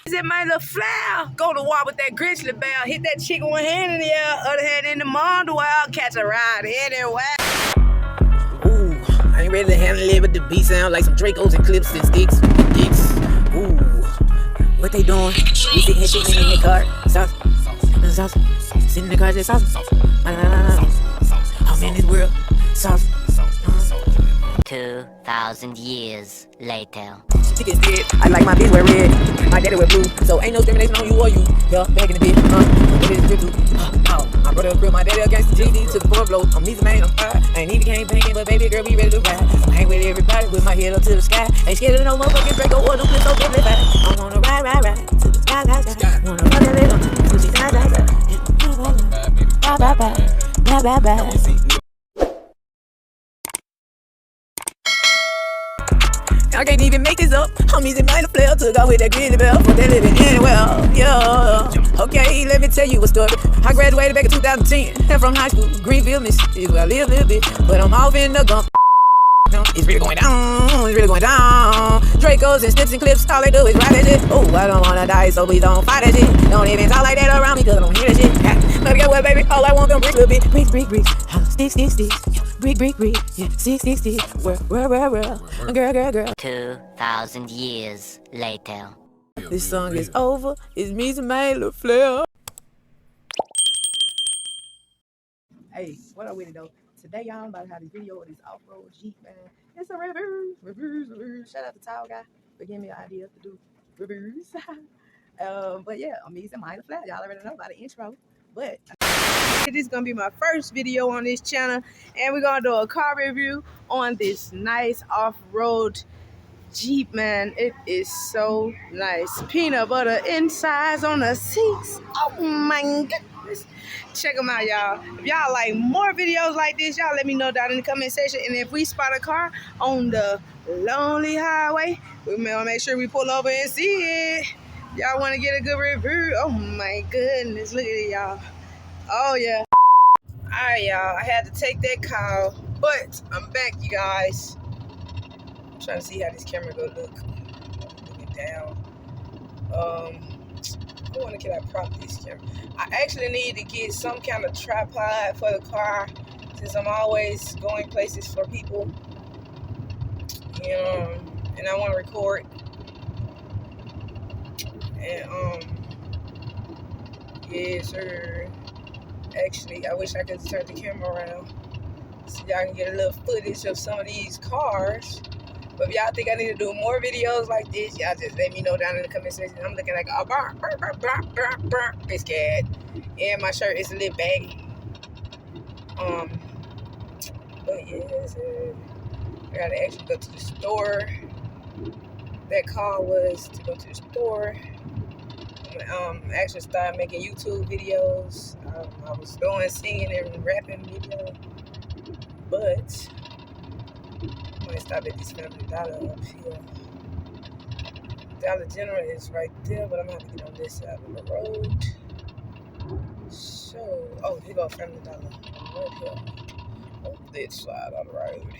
Mezzy Man La'Flare, go to war with that grizzly bear. Hit that chick with one hand in the air, other hand in the underwear. Catch a ride anywhere. Ooh, I ain't ready to handle it, but the beat sound like some Dracos and clips and sticks. Dicks. Ooh, what they doing? We sitting here sitting in the car. Sauce. Sitting in the car, just sauce. I'm in this world. Sauce. 2,000 years later. Chicken dead. I like my bitch wear red. My daddy wear blue. So ain't no discrimination on you or you. Yeah, back in the bit. What is drip do? My brother grill, my daddy against the GD to the floor blow. I'm Mezzy Man, I'm fire. I ain't even came banking, but baby girl, we ready to ride. I hang with everybody with my head up to the sky. Ain't scared of no motherfucking Draco or them clips, so get back. I wanna ride to the sky. Wanna run that little, to the sky. I can't even make this up. I'm Mezzy Man La'Flare, took out with that grizzly bear. For that living anywhere, yeah. Okay, let me tell you a story. I graduated back in 2010, and from high school, Greenville, Mississippi, where I live a little bit. But I'm off in the gump. It's really going down, it's really going down. Dracos and snips and clips, all they do is ride that shit. Oh, I don't wanna die, so please don't fight that shit. Don't even talk like that around me, cause I don't hear that shit. But get what, baby? All I want them bricks, little bit. Bricks, sticks, yeah. Brick, yeah. Sticks. Girl. 2,000 years later. This song is over. It's Mezzy Man La'Flare. Hey, what up with it though? Today, y'all, I'm about to have this video of this off-road Jeep, man. It's a reverse. Shout out to Tall Guy for giving me an idea to do reverse. But yeah, I'm Mezzy Man La'Flare. Y'all already know about the intro. But this is gonna be my first video on this channel, and we're gonna do a car review on this nice off-road Jeep, man. It is so nice. Peanut butter insides on the seats. Oh my goodness. Check them out, y'all. If y'all like more videos like this, y'all let me know down in the comment section. And if we spot a car on the lonely highway, we may make sure we pull over and see it. Y'all want to get a good review? Oh my goodness. Look at it, y'all. Oh yeah. Alright, y'all. I had to take that call, but I'm back, you guys. I'm trying to see how this camera gonna look. Looking down. Can I prop this camera? I actually need to get some kind of tripod for the car, since I'm always going places for people. And I want to record. And yes, sir. Actually, I wish I could turn the camera around so y'all can get a little footage of some of these cars. But if y'all think I need to do more videos like this, y'all just let me know down in the comment section. I'm looking like a biscuit, and my shirt is a little baggy. But yes, I gotta actually go to the store. That call was to go to the store. Actually started making YouTube videos. I was doing singing and rapping video, but I might stop at this Family Dollar up here. Dollar General is right there, but I'm gonna have to get on this side of the road. So, oh, here go Family Dollar right here on this side of the road.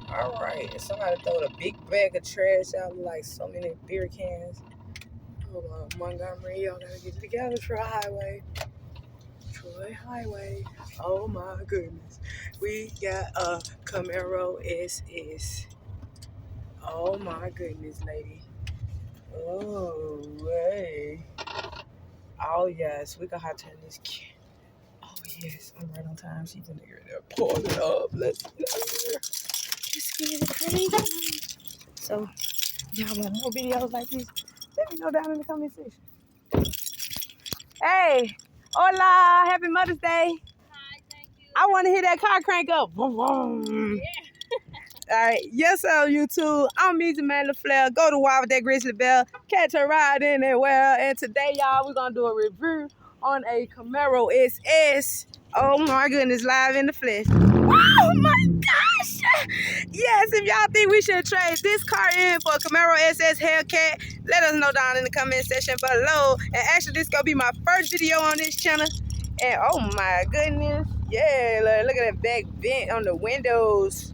Alright, and somebody throwed a big bag of trash out, like so many beer cans. Hold on, Montgomery, y'all gotta get together. Troy Highway. Oh my goodness. We got a Camaro SS. Oh my goodness, lady. Oh, hey. Oh, yes. We gonna have to turn this. Oh, yes. I'm right on time. She's in there. Pulling it up. Let's get it crazy. So, y'all want more videos like this? Let me know down in the comment section. Hey, hola, happy Mother's Day. Hi, thank you. I want to hear that car crank up. Vroom, vroom. Yeah. All right, yes, sir, YouTube. I'm Mezzy Man La'Flare. Go to wild with that grizzly bear. Catch a ride anywhere. And today, y'all, we're going to do a review on a Camaro SS. Oh, my goodness, live in the flesh. Oh, my gosh. Yes, if y'all think we should trade this car in for a Camaro SS Hellcat, let us know down in the comment section below. And actually, this going to be my first video on this channel. And, oh, my goodness. Yeah, look at that back vent on the windows.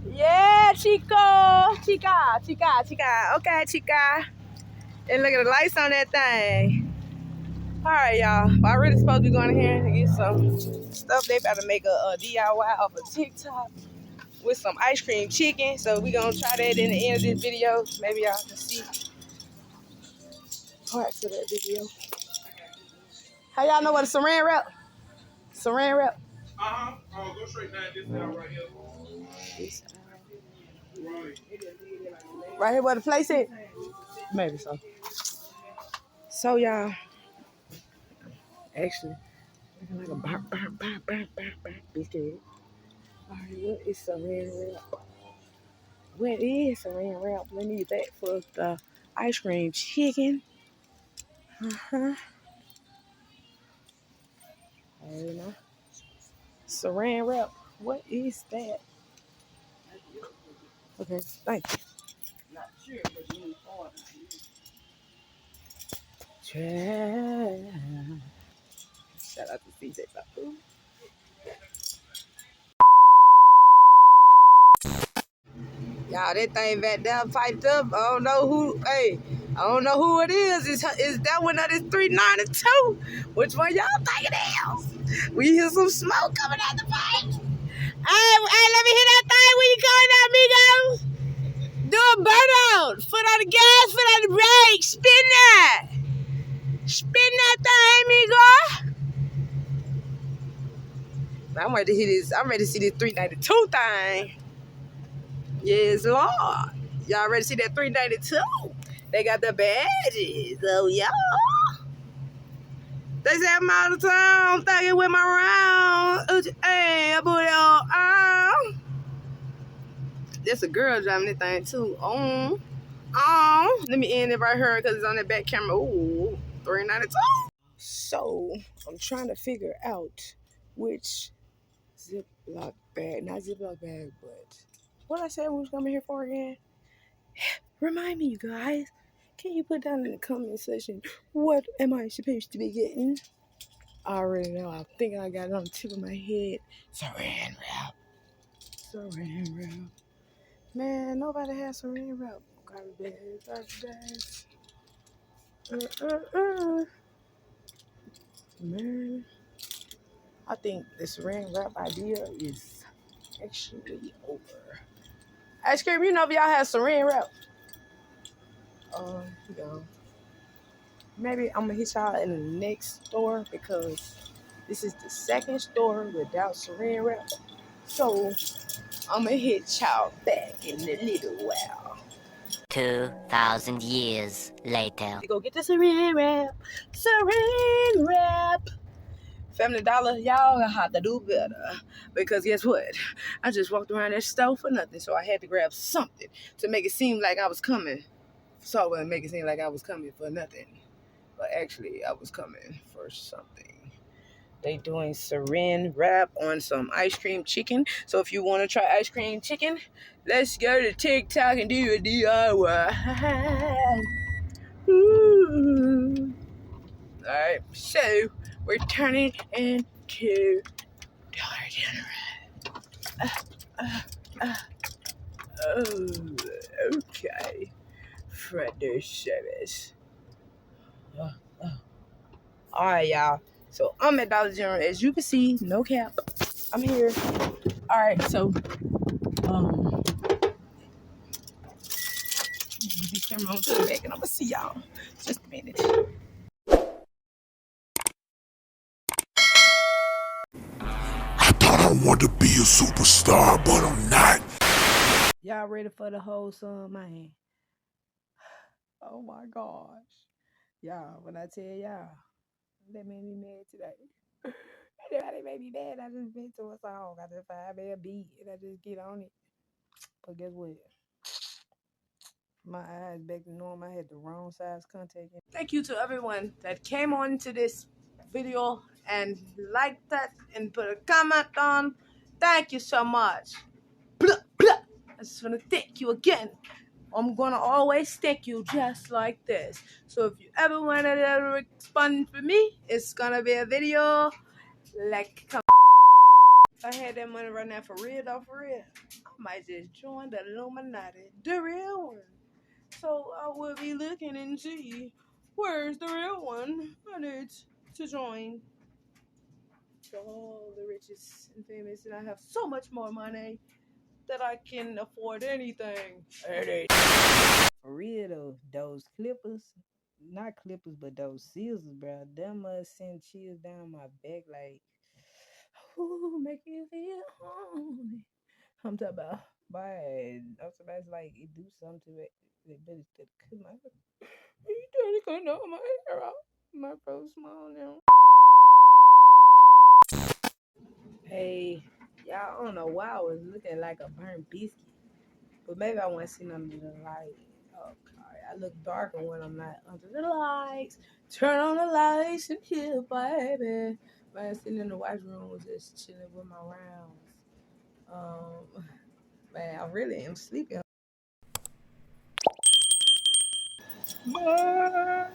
Yeah, Chica. Okay, Chica. And look at the lights on that thing. All right, y'all. I really supposed to be going in here and get some stuff. They about to make a DIY of a TikTok with some ice cream chicken. So we gonna try that in the end of this video. Maybe y'all can see parts of that video. How y'all know what a saran wrap? Saran wrap. Go straight down this aisle right here. This right here where the place is? Maybe so. So y'all, actually, looking like a burn biscuit. All right, what is saran wrap? What is saran wrap? We need that for the ice cream chicken. Uh-huh. I don't know. Saran wrap. What is that? Okay, thank you. Not sure, but you need order. Shout out to CJ Papu. Y'all, that thing back there piped up. I don't know who. Hey, I don't know who it is. Is that one that is 392? Which one y'all think it is? We hear some smoke coming out the pipe. Hey, let me hear that thing when you calling out, amigos. Do a burnout. Foot on the gas, foot on the brake. Spin that. Spin that thing, amigo. I'm ready to hear this. I'm ready to see this 392 thing. Yes, Lord. Y'all ready to see that 392? They got the badges. Oh, yeah. They say I'm out of town, thugging with my round. Hey, I put it on. There's a girl driving this thing, too. Let me end it right here because it's on that back camera. Ooh, 392. So, I'm trying to figure out which Ziploc bag, not Ziploc bag, but what I said we was coming here for again. Remind me, you guys. Can you put down in the comment section what am I supposed to be getting? I already know. I think I got it on the tip of my head. Saran wrap. Saran wrap. Man, nobody has saran wrap. Garbage bags. Man, I think the saran wrap idea is actually over. Ice cream, you know if y'all have saran wrap. No. Maybe I'm gonna hit y'all in the next store because this is the second store without saran wrap. So I'm gonna hit y'all back in a little while. 2,000 years later. Go get the saran wrap. Saran wrap. Family Dollar, y'all have to do better. Because guess what? I just walked around that store for nothing. So I had to grab something to make it seem like I was coming. So I wouldn't make it seem like I was coming for nothing. But actually, I was coming for something. They doing saran wrap on some ice cream chicken. So if you want to try ice cream chicken, let's go to TikTok and do a DIY. Ooh. All right, so we're turning into Dollar General. Oh, okay. Friday service. All right, y'all. So I'm at Dollar General. As you can see, no cap. I'm here. All right, so get this camera on to the back, and I'm gonna see y'all just a minute. I thought I wanted to be a superstar, but I'm not. Y'all ready for the whole song, man? Oh my gosh, y'all! When I tell y'all, that made me mad today. Everybody made me mad. I just been to a song. I just find me a beat and I just get on it. But guess what? My eyes back to normal. I had the wrong size contact. Thank you to everyone that came on to this video and liked that and put a comment on. Thank you so much. I just want to thank you again. I'm going to always thank you just like this. So if you ever want to respond for me, it's going to be a video like... If I had that money right now for real, though, for real, I might just join the Illuminati, the real one. So I would be living looking and see where's the real one. I need to join all the richest and famous, and I have so much more money that I can afford anything. For real though, those clippers, not clippers, but those scissors, bro, them must send chills down my back like, ooh, make you feel homely. I'm talking about, boy, I'm somebody's like, it do something to it, but it's to cut my hair. You trying to cut all my hair out? My fro small now. Hey, y'all, I don't know why I was looking like a burnt biscuit. But maybe I want to see under the light. Okay, I look darker when I'm not under the lights. Turn on the lights and chill, baby. Man, sitting in the washroom was just chilling with my rounds. Man, I really am sleeping. Bye.